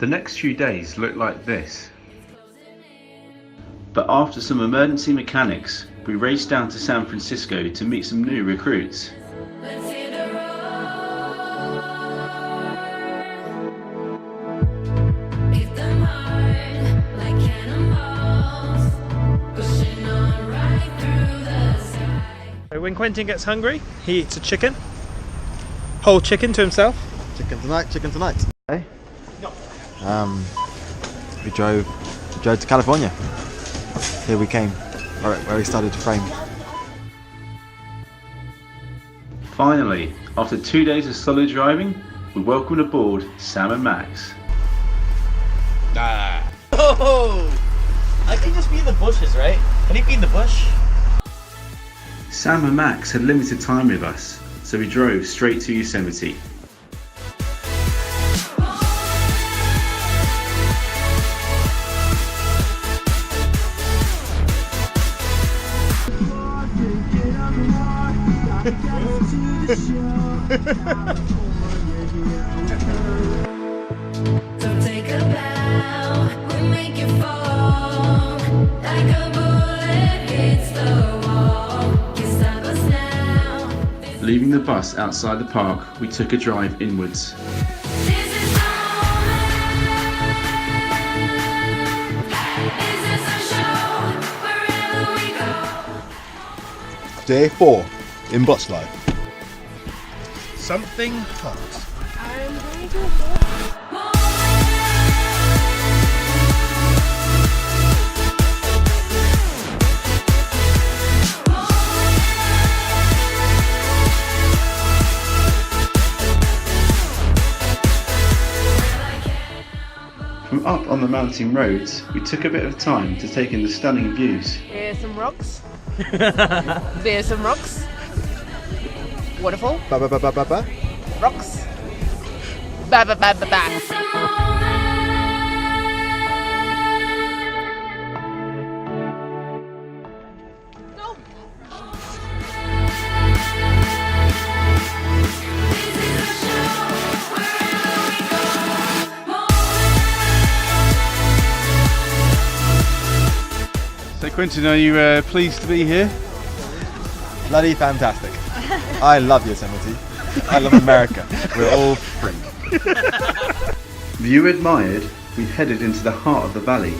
The next few days looked like this. But after some emergency mechanics, we raced down to San Francisco to meet some new recruits. When Quentin gets hungry, he eats a chicken. Whole chicken to himself. Chicken tonight. Hey? We drove to California. Here we came, where we started to frame. Finally, after 2 days of solid driving, we welcomed aboard Sam and Max. Oh! I can just be in the bushes, right? Can he be in the bush? Sam and Max had limited time with us, so we drove straight to Yosemite. Don't take a bow, we make you fall. Like a bullet hits the wall. Can't stop us now. Leaving the bus outside the park, we took a drive inwards. This is the moment. This is our show, wherever we go. Day 4 in bus life. Something hot. I'm going to From up on the mountain roads, we took a bit of time to take in the stunning views. There's some rocks. There's some rocks. Waterfall. Ba. Rocks. Ba ba ba ba ba. This is the moment. Go. This is our show, wherever we go. So Quentin, are you pleased to be here? Bloody fantastic. I love Yosemite. I love America. We're all free. View admired, we headed into the heart of the valley.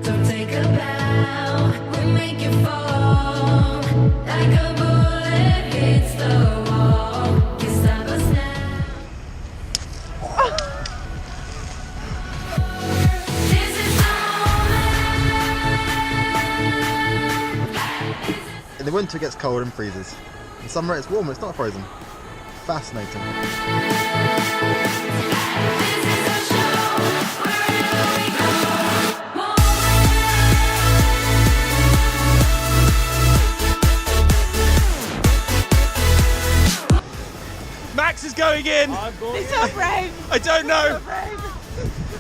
Don't take a bow, we make you fall. Like a bullet hits the wall. Can't stop us now. This is the moment. In the winter it gets cold and freezes. In summer it's warm, it's not frozen. Fascinating. This is our show, wherever we go. Max is going in. He's so brave. I don't know.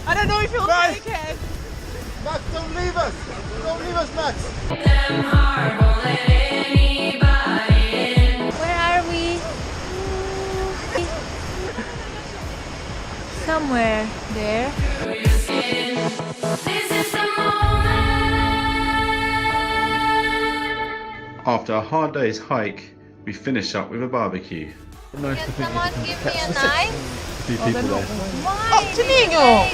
I don't know if he'll Right. make it. Max, don't leave us! Don't leave us, Max! Them hard, won't let anybody in. Where are we? Somewhere there. This is the moment. After a hard day's hike, we finish up with a barbecue. Can someone give me a knife? A few people there. Why? Tingin nyo!